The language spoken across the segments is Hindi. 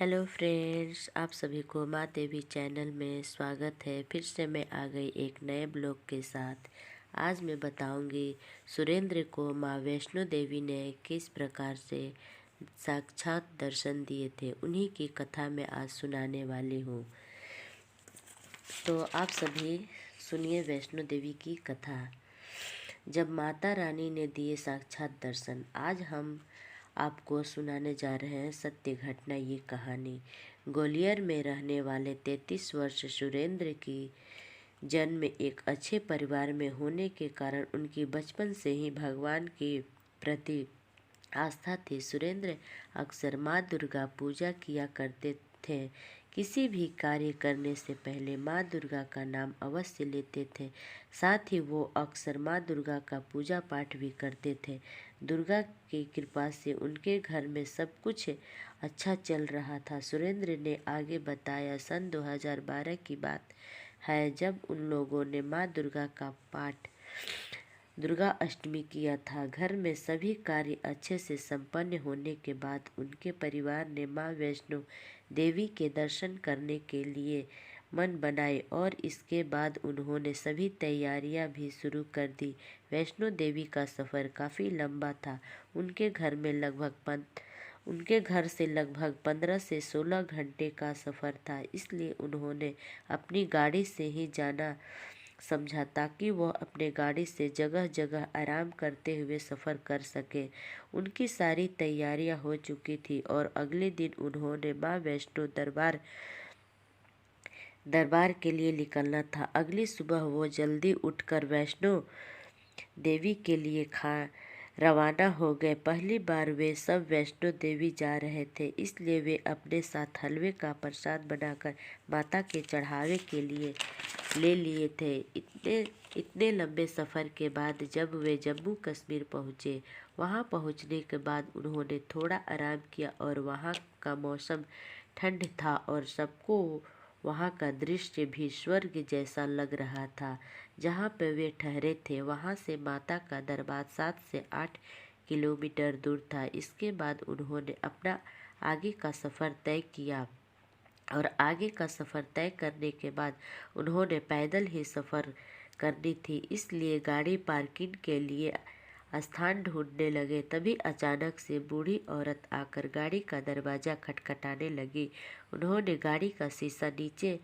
हेलो फ्रेंड्स, आप सभी को माँ देवी चैनल में स्वागत है। फिर से मैं आ गई एक नए ब्लॉग के साथ। आज मैं बताऊंगी सुरेंद्र को माँ वैष्णो देवी ने किस प्रकार से साक्षात दर्शन दिए थे, उन्हीं की कथा मैं आज सुनाने वाली हूँ। तो आप सभी सुनिए वैष्णो देवी की कथा। जब माता रानी ने दिए साक्षात दर्शन, आज हम आपको सुनाने जा रहे हैं सत्य घटना। ये कहानी ग्वालियर में रहने वाले 33 वर्ष सुरेंद्र की जन्म एक अच्छे परिवार में होने के कारण उनकी बचपन से ही भगवान के प्रति आस्था थी। सुरेंद्र अक्सर माँ दुर्गा पूजा किया करते थे। किसी भी कार्य करने से पहले माँ दुर्गा का नाम अवश्य लेते थे। साथ ही वो अक्सर माँ दुर्गा का पूजा पाठ भी करते थे। दुर्गा की कृपा से उनके घर में सब कुछ अच्छा चल रहा था। सुरेंद्र ने आगे बताया, सन 2012 की बात है जब उन लोगों ने माँ दुर्गा का पाठ दुर्गा अष्टमी किया था। घर में सभी कार्य अच्छे से संपन्न होने के बाद उनके परिवार ने माँ वैष्णो देवी के दर्शन करने के लिए मन बनाए और इसके बाद उन्होंने सभी तैयारियां भी शुरू कर दी। वैष्णो देवी का सफ़र काफ़ी लंबा था। उनके घर से लगभग 15 से 16 घंटे का सफ़र था। इसलिए उन्होंने अपनी गाड़ी से ही जाना समझा ताकि वह अपने गाड़ी से जगह जगह आराम करते हुए सफ़र कर सके। उनकी सारी तैयारियां हो चुकी थी और अगले दिन उन्होंने माँ वैष्णो दरबार के लिए निकलना था। अगली सुबह वो जल्दी उठकर वैष्णो देवी के लिए रवाना हो गए। पहली बार वे सब वैष्णो देवी जा रहे थे, इसलिए वे अपने साथ हलवे का प्रसाद बनाकर माता के चढ़ावे के लिए ले लिए थे। इतने लंबे सफ़र के बाद जब वे जम्मू कश्मीर पहुँचे, वहाँ पहुँचने के बाद उन्होंने थोड़ा आराम किया और वहाँ का मौसम ठंड था और सबको वहाँ का दृश्य भी स्वर्ग जैसा लग रहा था। जहाँ पर वे ठहरे थे वहाँ से माता का दरबार 7 से 8 किलोमीटर दूर था। इसके बाद उन्होंने अपना आगे का सफ़र तय किया और आगे का सफ़र तय करने के बाद उन्होंने पैदल ही सफ़र करनी थी, इसलिए गाड़ी पार्किंग के लिए स्थान ढूंढने लगे। तभी अचानक से बूढ़ी औरत आकर गाड़ी का दरवाज़ा खटखटाने लगी। उन्होंने गाड़ी का शीशा नीचे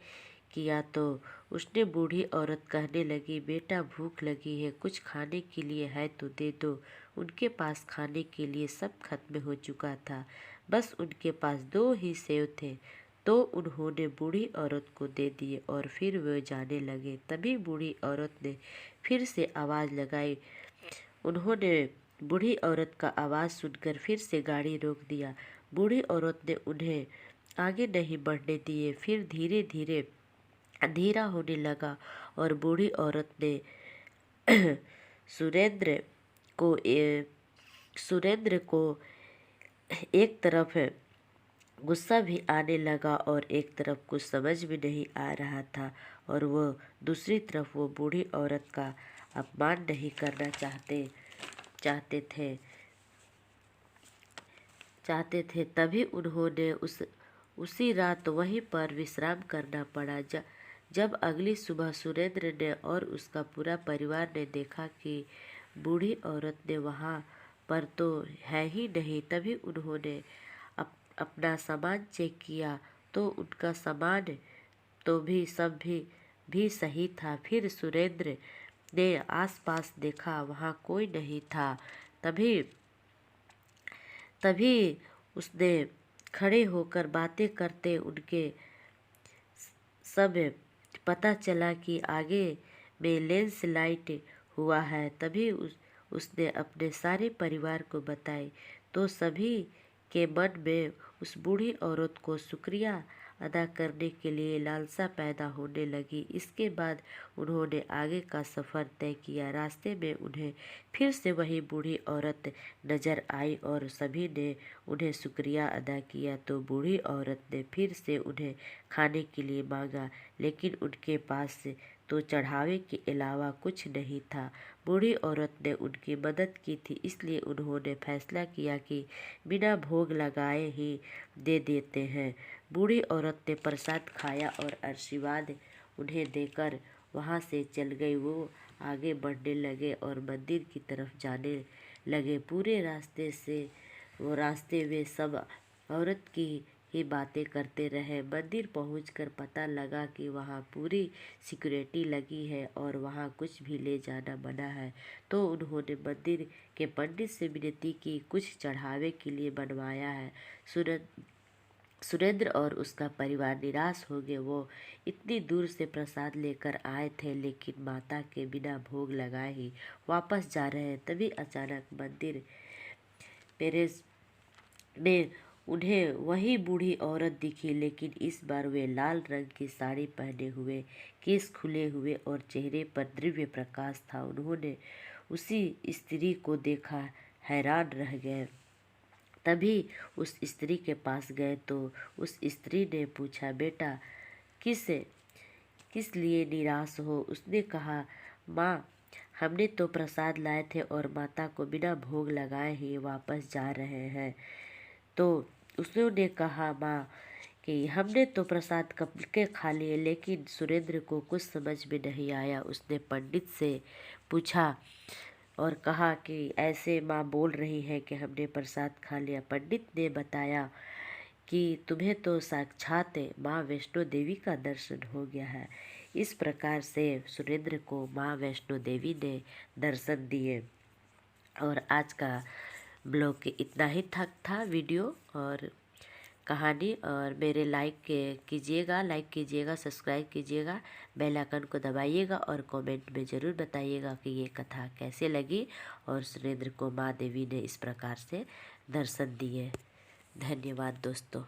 किया तो उसने बूढ़ी औरत कहने लगी, बेटा भूख लगी है, कुछ खाने के लिए है तो दे दो। उनके पास खाने के लिए सब खत्म हो चुका था, बस उनके पास 2 ही सेव थे, तो उन्होंने बूढ़ी औरत को दे दिए और फिर वे जाने लगे। तभी बूढ़ी औरत ने फिर से आवाज़ लगाई। उन्होंने बूढ़ी औरत का आवाज़ सुनकर फिर से गाड़ी रोक दिया। बूढ़ी औरत ने उन्हें आगे नहीं बढ़ने दिए। फिर धीरे धीरे अंधेरा होने लगा और बूढ़ी औरत ने सुरेंद्र सुरेंद्र को एक तरफ गुस्सा भी आने लगा और एक तरफ कुछ समझ में नहीं आ रहा था और वह दूसरी तरफ वो बूढ़ी औरत का अपमान नहीं करना चाहते थे। तभी उन्होंने उसी रात वहीं पर विश्राम करना पड़ा। जब अगली सुबह सुरेंद्र ने और उसका पूरा परिवार ने देखा कि बूढ़ी औरत ने वहाँ पर तो है ही नहीं, तभी उन्होंने अपना सामान चेक किया तो उनका सामान तो भी सही था। फिर सुरेंद्र ने आसपास देखा, वहाँ कोई नहीं था। तभी तभी उसने खड़े होकर बातें करते उनके सब पता चला कि आगे में लैंडस्लाइड हुआ है। तभी उसने अपने सारे परिवार को बताई तो सभी के मन में उस बूढ़ी औरत को शुक्रिया अदा करने के लिए लालसा पैदा होने लगी। इसके बाद उन्होंने आगे का सफ़र तय किया। रास्ते में उन्हें फिर से वही बूढ़ी औरत नज़र आई और सभी ने उन्हें शुक्रिया अदा किया। तो बूढ़ी औरत ने फिर से उन्हें खाने के लिए मांगा, लेकिन उनके पास तो चढ़ावे के अलावा कुछ नहीं था। बूढ़ी औरत ने उनकी मदद की थी, इसलिए उन्होंने फैसला किया कि बिना भोग लगाए ही दे देते हैं। बूढ़ी औरत ने प्रसाद खाया और आशीर्वाद उन्हें देकर वहाँ से चल गई। वो आगे बढ़ने लगे और मंदिर की तरफ जाने लगे। पूरे रास्ते वे सब औरत की ही बातें करते रहे। मंदिर पहुंचकर पता लगा कि वहाँ पूरी सिक्योरिटी लगी है और वहाँ कुछ भी ले जाना मना है। तो उन्होंने मंदिर के पंडित से विनती की, कुछ चढ़ावे के लिए बनवाया है। सुरेंद्र और उसका परिवार निराश हो गए। वो इतनी दूर से प्रसाद लेकर आए थे, लेकिन माता के बिना भोग लगाए ही वापस जा रहे हैं। तभी अचानक मंदिर पेरेस में उन्हें वही बूढ़ी औरत दिखी, लेकिन इस बार वे लाल रंग की साड़ी पहने हुए, केस खुले हुए और चेहरे पर दिव्य प्रकाश था। उन्होंने उसी स्त्री को देखा, हैरान रह गए। तभी उस स्त्री के पास गए तो उस स्त्री ने पूछा, बेटा किस किस लिए निराश हो? उसने कहा, माँ, हमने तो प्रसाद लाए थे और माता को बिना भोग लगाए ही वापस जा रहे हैं। तो उसने कहा, माँ, कि हमने तो प्रसाद कब के खा लिए। लेकिन सुरेंद्र को कुछ समझ में नहीं आया। उसने पंडित से पूछा और कहा कि ऐसे माँ बोल रही है कि हमने प्रसाद खा लिया। पंडित ने बताया कि तुम्हें तो साक्षात माँ वैष्णो देवी का दर्शन हो गया है। इस प्रकार से सुरेंद्र को माँ वैष्णो देवी ने दर्शन दिए। और आज का ब्लॉग के इतना ही था वीडियो और कहानी। और मेरे लाइक कीजिएगा, सब्सक्राइब कीजिएगा, बेल आइकन को दबाइएगा और कमेंट में ज़रूर बताइएगा कि ये कथा कैसे लगी और सुरेंद्र को माँ देवी ने इस प्रकार से दर्शन दिए। धन्यवाद दोस्तों।